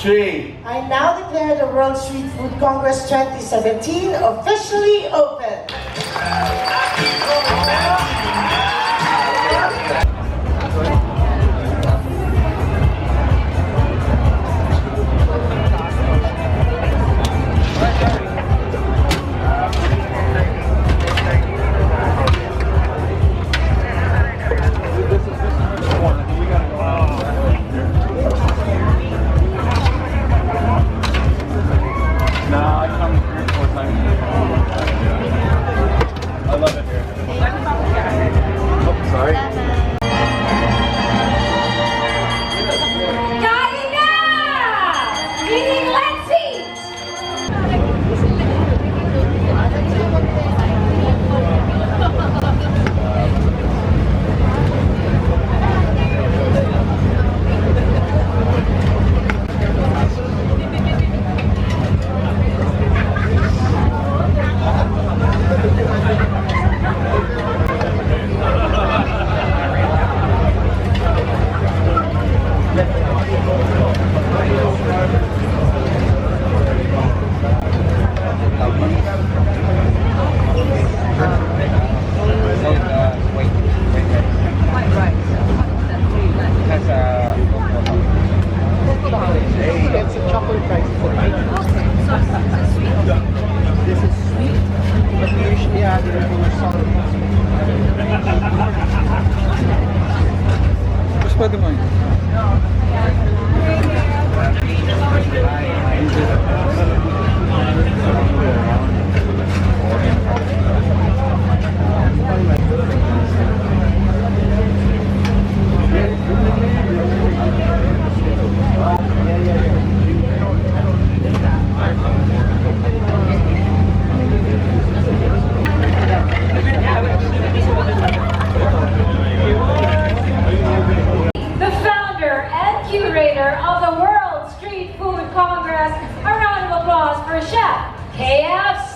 3. I now declare the World Street Food Congress 2017 officially open.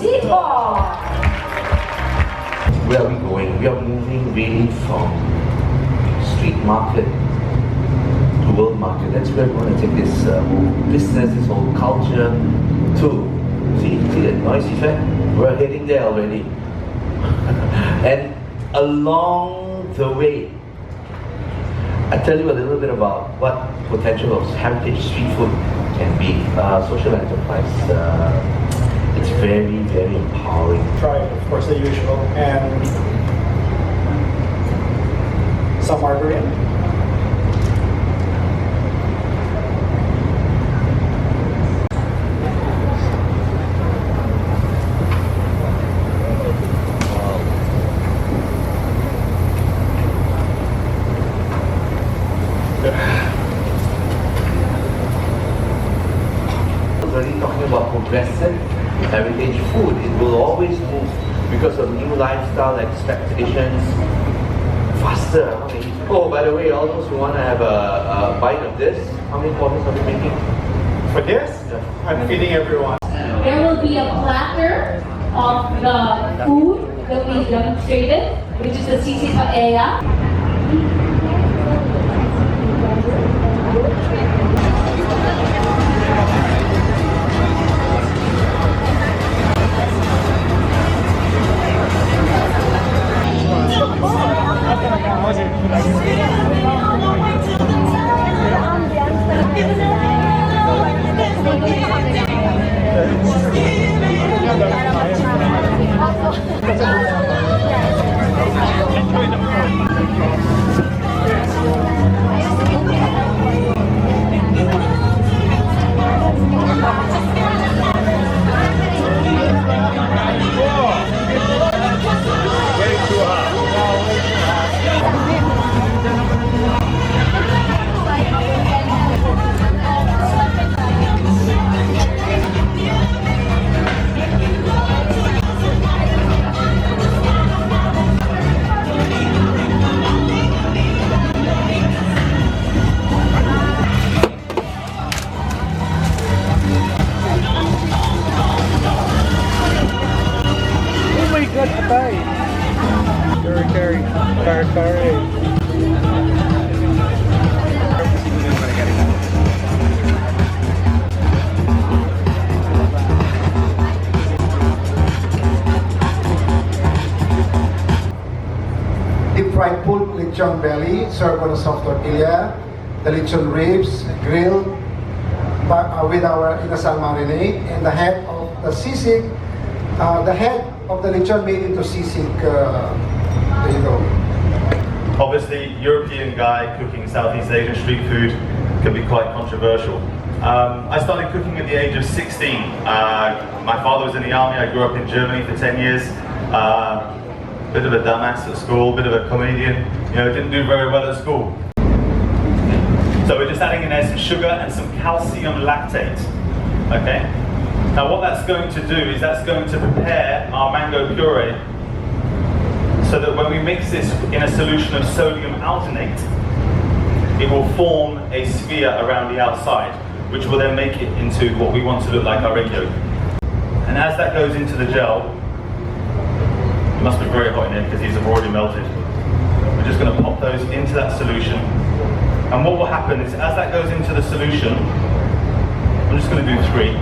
Seetoh. Where are we going? We are moving really from street market to world market. That's where we're going to take this whole business, this whole culture to. See the noise effect? We're heading there already. And along the way, I tell you a little bit about what potential of heritage street food can be. Social enterprise. It's very, very empowering. Try, of course, the usual, and some margarine. Already talking about progressive heritage food. It will always move because of new lifestyle expectations. Faster. Oh, by the way, all those who want to have a bite of this, how many portions are we making? For this, I'm feeding everyone. There will be a platter of the food that we demonstrated, which is the sisig paella. Patay. Curry. pulled lechon belly served on a soft tortilla, the lechon ribs grilled with our inasal marinade, and the head of the sisig, the head of the lechon made into sisig. There you go. Obviously, European guy cooking Southeast Asian street food can be quite controversial. I started cooking at the age of 16. My father was in the army. I grew up in Germany for 10 years. Bit of a dumbass at school, bit of a comedian. You know, didn't do very well at school. So we're just adding in there some sugar and some calcium lactate. Okay. Now what that's going to do is that's going to prepare our mango puree so that when we mix this in a solution of sodium alginate, it will form a sphere around the outside, which will then make it into what we want to look like our egg yolk. And as that goes into the gel, it must be very hot in here because these have already melted. We're just going to pop those into that solution. And what will happen is as that goes into the solution, I'm just going to do 3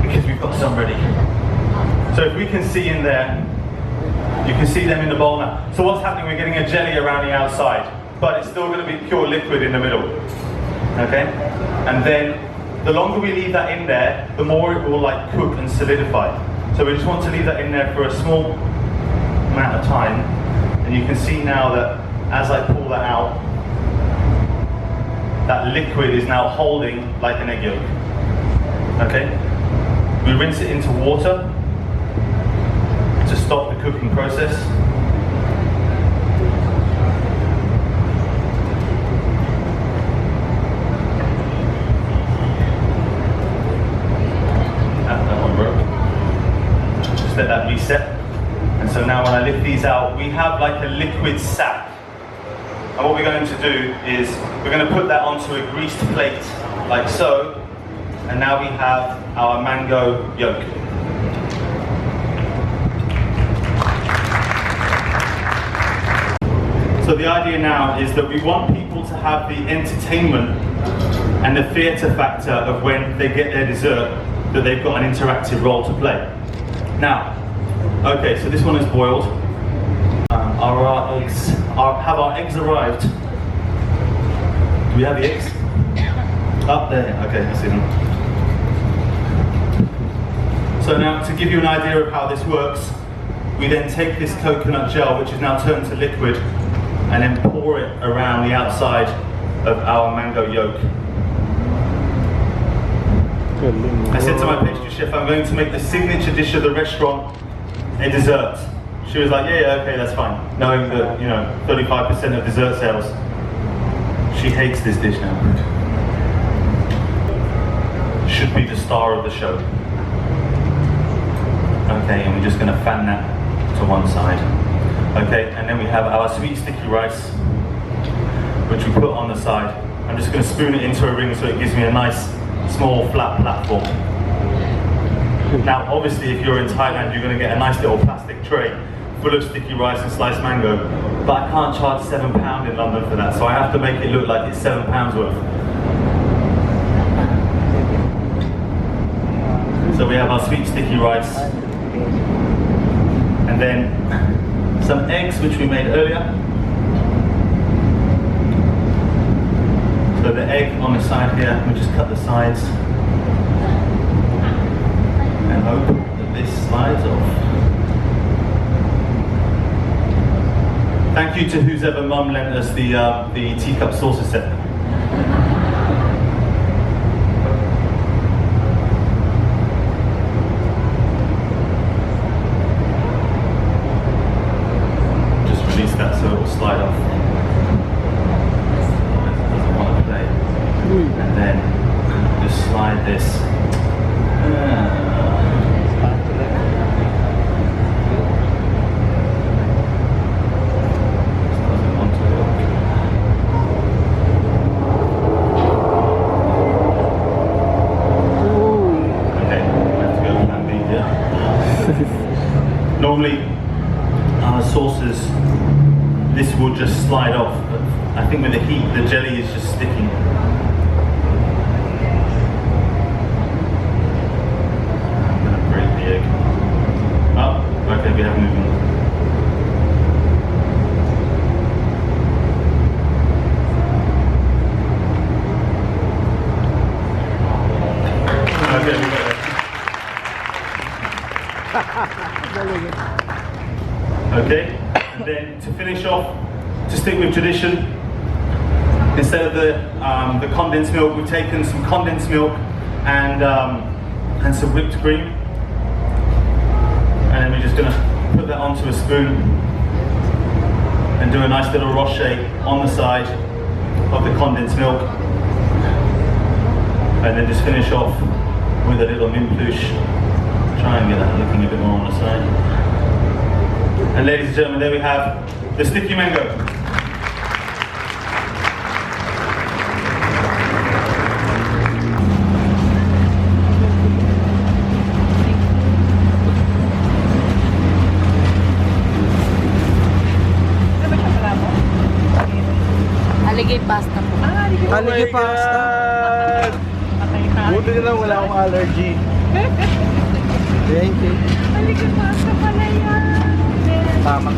because we've got some ready. So if we can see in there, you can see them in the bowl now. So what's happening, we're getting a jelly around the outside, but it's still going to be pure liquid in the middle. Okay? And then the longer we leave that in there, the more it will like cook and solidify. So we just want to leave that in there for a small amount of time. And you can see now that as I pull that out, that liquid is now holding like an egg yolk. Okay? We rinse it into water to stop the cooking process. That one broke. Just let that reset. And so now when I lift these out, we have like a liquid sack. And what we're going to do is we're going to put that onto a greased plate like so. And now we have our mango yolk. So the idea now is that we want people to have the entertainment and the theatre factor of when they get their dessert, that they've got an interactive role to play. Now, okay, so this one is boiled. Have our eggs arrived? Do we have the eggs? Up there, okay, I see them. So now, to give you an idea of how this works, we then take this coconut gel, which is now turned to liquid, and then pour it around the outside of our mango yolk. I said to my pastry chef, I'm going to make the signature dish of the restaurant a dessert. She was like, yeah, okay, that's fine. Knowing that, 35% of dessert sales, she hates this dish now. Should be the star of the show. Okay, and we're just going to fan that to one side. Okay, and then we have our sweet sticky rice, which we put on the side. I'm just going to spoon it into a ring so it gives me a nice, small, flat platform. Now, obviously, if you're in Thailand, you're going to get a nice little plastic tray full of sticky rice and sliced mango, but I can't charge £7 in London for that, so I have to make it look like it's £7 worth. So we have our sweet sticky rice, and then some eggs which we made earlier. So the egg on the side here, we just cut the sides and hope that this slides off. Thank you to who's ever mum lent us the teacup saucer set. Just release that so it will slide off. Doesn't want to play. And then just slide this. Normally, our sauces, this will just slide off, but I think with the heat, the jelly is just sticking. I'm going to break the egg. Oh, okay, we have movement. Okay, and then to finish off, to stick with tradition, instead of the condensed milk, we've taken some condensed milk and some whipped cream, and then we're just going to put that onto a spoon and do a nice little rocher on the side of the condensed milk, and then just finish off with a little minplush. Try and get that looking a bit more on the side. And ladies and gentlemen, there we have the sticky mango. Aligay pasta po. Aligay pasta. Buti na lang wala akong allergy. Thank you. Aligay pasta pala yan. Tama.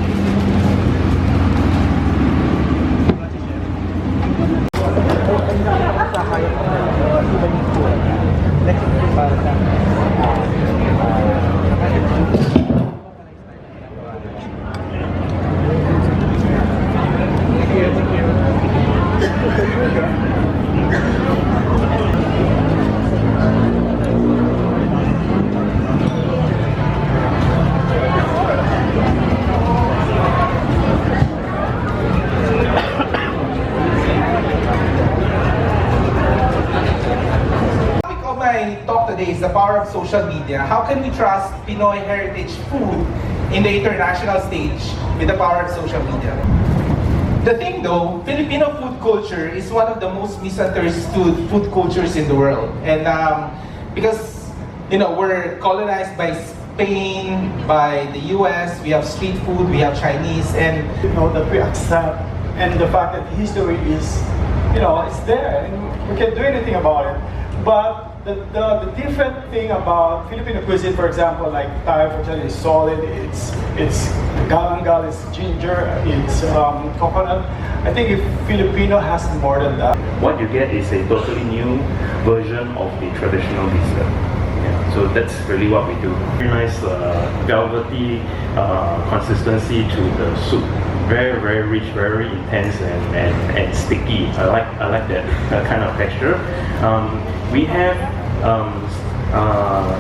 Today is the power of social media. How can we trust Pinoy heritage food in the international stage with the power of social media? The thing though, Filipino food culture is one of the most misunderstood food cultures in the world. And because, you know, we're colonized by Spain, by the US, we have street food, we have Chinese, and You know, that we accept, and the fact that history is, you know, it's there, and we can't do anything about it. But the different thing about Filipino cuisine, for example, like Thai, for example, is solid. It's galangal, it's ginger, it's coconut. I think if Filipino has more than that. What you get is a totally new version of the traditional dessert. Yeah, so that's really what we do. Very nice velvety consistency to the soup. Very, very rich, very intense and sticky. I like that kind of texture. We have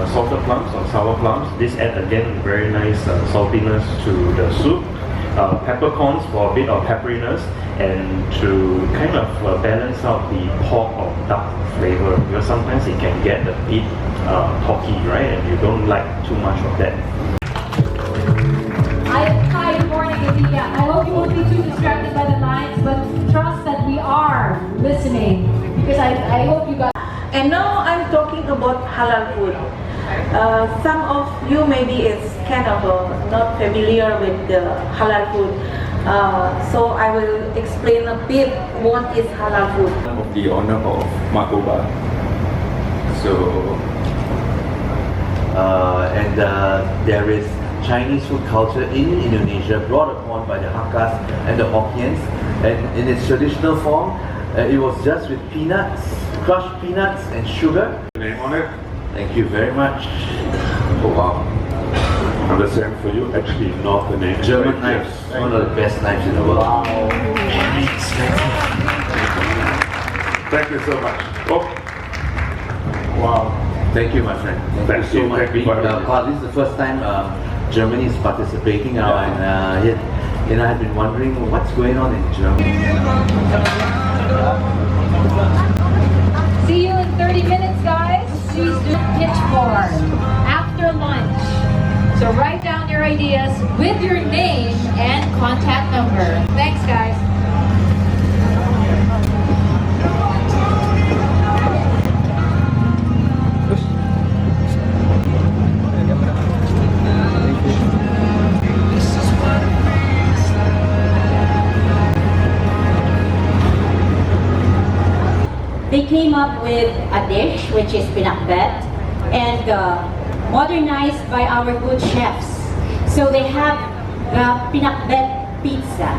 salted plums or sour plums. This adds again very nice saltiness to the soup. Peppercorns for a bit of pepperiness and to kind of balance out the pork or duck flavor, because sometimes it can get a bit porky, right? And you don't like too much of that. Hi, good morning, India. I hope you won't be too distracted by the lines, but trust that we are listening, because I hope you got. And now I'm talking about halal food. Some of you maybe is kind of not familiar with the halal food. So I will explain a bit what is halal food. Of the owner of Makoba. So, and there is Chinese food culture in Indonesia brought upon by the Hakkas and the Hokkiens, and in its traditional form, it was just with peanuts, crushed peanuts and sugar. name on it? Thank you very much. Oh wow. I'm the same for you. Actually, not the name. German knives, one of the best knives in the world. Thank you so much. Oh. Wow. Thank you, my friend. Thank you so much. Thank you for having me. This is the first time Germany is participating now, and yet, you know, I've been wondering what's going on in Germany. See you in 30 minutes, guys. Please do pitch for after lunch. So write down your ideas with your name and contact number. Thanks, guys. They came up with a dish which is pinakbet and modernized by our good chefs. So they have the pinakbet pizza.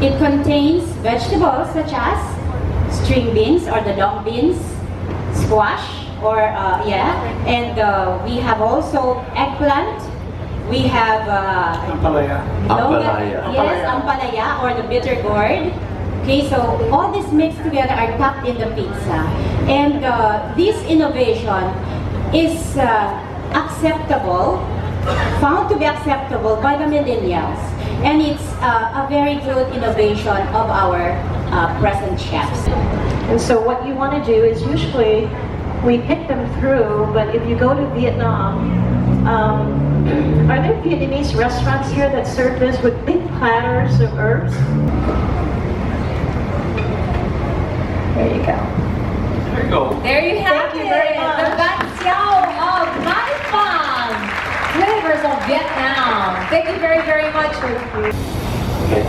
It contains vegetables such as string beans or the long beans, squash or and we have also eggplant. We have Ampalaya. yes, ampalaya or the bitter gourd. Okay, so all this mixed together are tucked in the pizza, and this innovation is acceptable, found to be acceptable by the millennials, and it's a very good innovation of our present chefs. And so what you want to do is usually we pick them through, but if you go to Vietnam, are there Vietnamese restaurants here that serve this with big platters of herbs? There you go. There you go. There you have Thank you it. very much. The Ban Xiao of Mai Fan. Flavors of Vietnam. Thank you very, very much. Okay.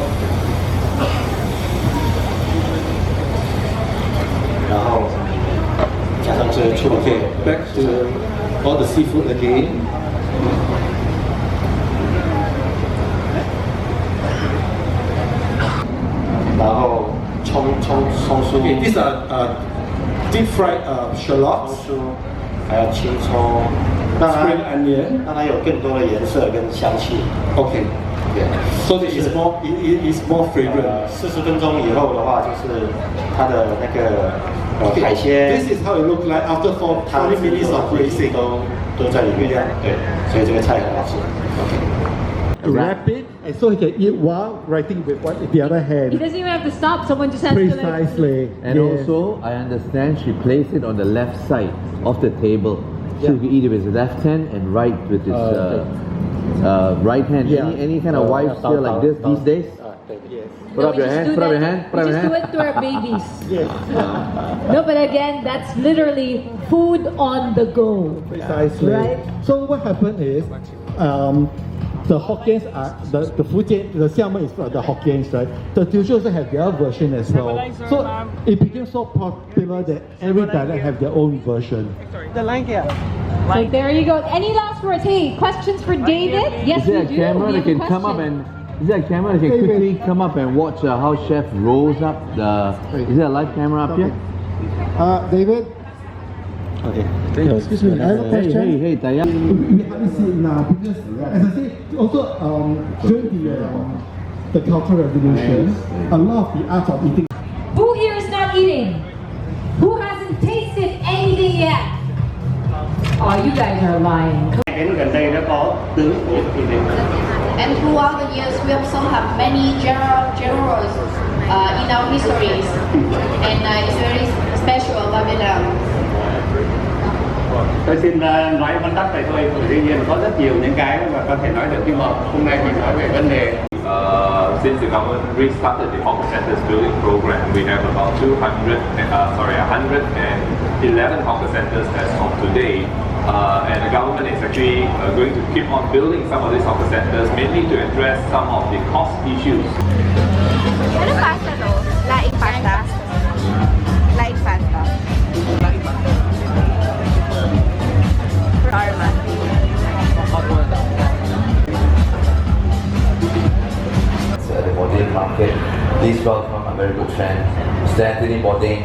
然后加上这个醋，okay, back to all the seafood again. Okay, these are deep fried shallots. 还有青葱 spring onion. 让它有更多的颜色跟香气。Okay. Yeah. So it's more fragrant. 40分钟以后的话，就是它的那个海鲜。This is how it looks like after 40 minutes of braising. 都在里面。对，所以这个菜很好吃。Okay. Wrap it, and so he can eat while writing with the other hand. He doesn't even have to stop. Someone just has to. Precisely. And also, I understand she placed it on the left side of the table. So you can eat it with his left hand and right with his right hand. Yeah. Any kind of wives still like this these days? Put up your hand, put up your hand, put up your hand. We just do it to our babies. Yes. No, but again, that's literally food on the go. Precisely. Right? So what happened is, the Hokkiens are the Fujian, the Xiamen is the Hokkiens, right? The Teochew also have their version as well. So it became so popular that every dialect have their own version. The line here. So there you go. Any last words? Hey, questions for David? Yes, Is there we a do. camera We that have a can come up question. and is there a camera that can quickly come up and watch how chef rolls up the? Is there a live camera up here? David. Okay. Excuse me, I have a question. Hey, Taya. We haven't seen it now because, as I say, also during the Cultural Revolution, a lot of the art of eating. Who here is not eating? Who hasn't tasted anything yet? Oh, you guys are lying. And throughout the years, we also have many generals in our histories, and it's very special about Vietnam. Tôi xin nói vắn tắt vậy thôi, tuy nhiên có rất nhiều những cái mà có thể nói được, nhưng mà hôm nay mình nói về vấn đề. Since the government restarted the hawker centers building program, we have about 111 hawker centers as of today. And the government is actually going to keep on building some of these hawker centers, mainly to address some of the cost issues. Ano pasta to? Laing pasta? Laing pasta. The Bourdain market. Please welcome a very good friend, Mr. Anthony Bourdain.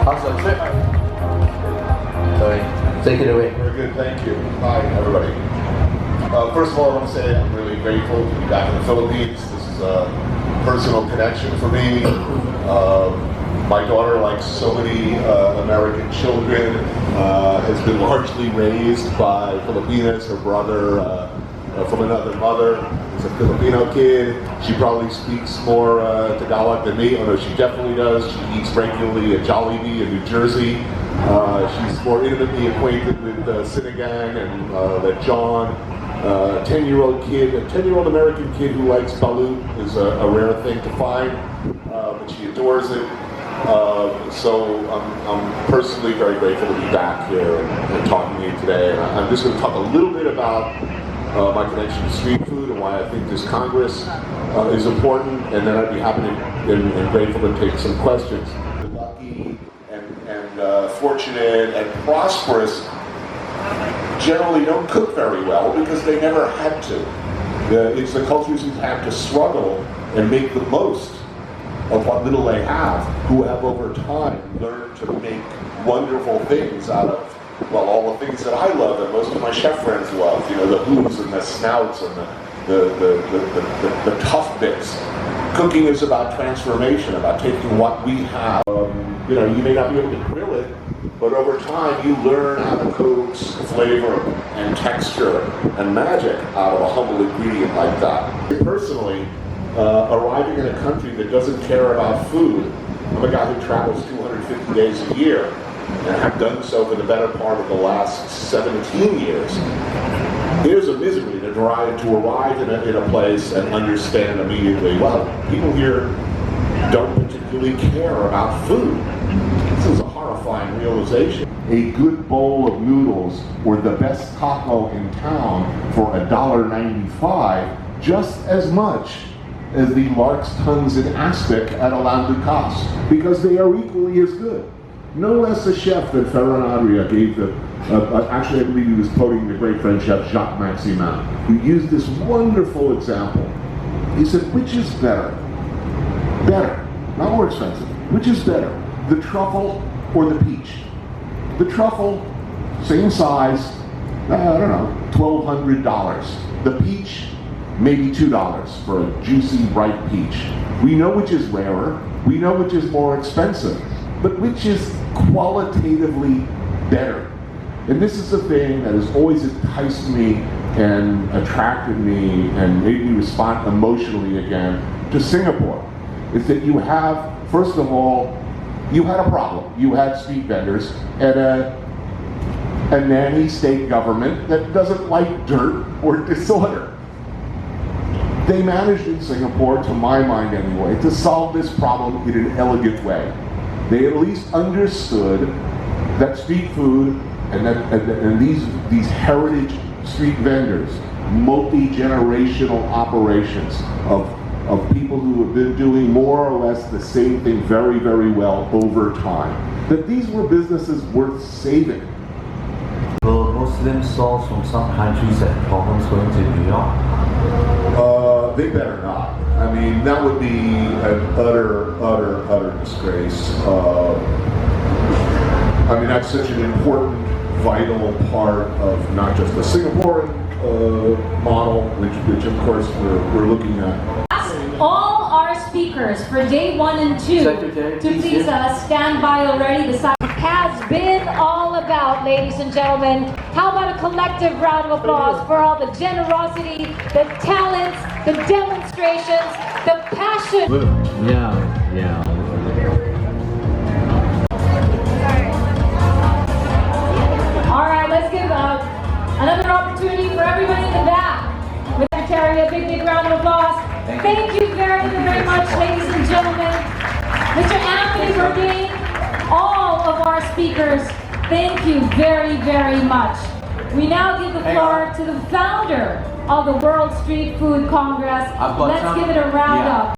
How's your trip? Sorry, take it away. Very good, thank you. Hi, everybody. First of all, I want to say I'm really grateful to be back in the Philippines. This is a personal connection for me. My daughter, like so many American children, has been largely raised by Filipinas. Her brother, from another mother, is a Filipino kid. She probably speaks more Tagalog than me, although she definitely does. She eats regularly at Jollibee in New Jersey. She's more intimately acquainted with Sinigang and that John. 10-year-old kid, a 10-year-old American kid who likes balut is a rare thing to find, but she adores it. So I'm personally very grateful to be back here and talking to you today. And I'm just going to talk a little bit about my connection to street food and why I think this Congress is important, and then I'd be happy and grateful to take some questions. Lucky and fortunate and prosperous generally don't cook very well because they never had to. It's the cultures who have to struggle and make the most of what little they have, who have over time learned to make wonderful things out of, well, all the things that I love and most of my chef friends love, you know, the who's and the snouts and the tough bits. Cooking is about transformation, about taking what we have. You know, you may not be able to grill it, but over time you learn how to coax flavor and texture and magic out of a humble ingredient like that. Personally, arriving in a country that doesn't care about food, I'm a guy who travels 250 days a year, and have done so for the better part of the last 17 years. Here's a misery to arrive in a place and understand immediately, well, people here don't particularly care about food. This is a horrifying realization. A good bowl of noodles or the best taco in town for $1.95 just as much as the lark's tongues in aspic at Alain Ducasse, because they are equally as good. No less a chef than Ferran Adria gave the, actually I believe he was quoting the great French chef Jacques Maximin, who used this wonderful example. He said, which is better? Better, not more expensive. Which is better, the truffle or the peach? The truffle, same size, I don't know, $1,200. The peach, maybe $2 for a juicy, ripe peach. We know which is rarer, we know which is more expensive, but which is qualitatively better. And this is the thing that has always enticed me and attracted me and made me respond emotionally again to Singapore, is that you have, first of all, you had a problem. You had street vendors and a nanny state government that doesn't like dirt or disorder. They managed in Singapore, to my mind anyway, to solve this problem in an elegant way. They at least understood that street food and these heritage street vendors, multi-generational operations of people who have been doing more or less the same thing very, very well over time, that these were businesses worth saving. Will Muslim souls from some countries have problems going to New York? They better not. I mean, that would be an utter disgrace. I mean, that's such an important, vital part of not just the Singaporean model, which of course we're looking at. All our speakers for day 1 and 2 to please stand by already. The side has been all about, ladies and gentlemen. How about a collective round of applause for all the generosity, the talents, the demonstrations, the passion. Yeah. All right, let's give another opportunity for everybody in the back. With Secretary, a big round of applause. Thank you very, very much, ladies and gentlemen. Mr. Anthony Bourdain, all of our speakers, thank you very, very much. We now give the floor to the founder of the World Street Food Congress. Let's give it a round up.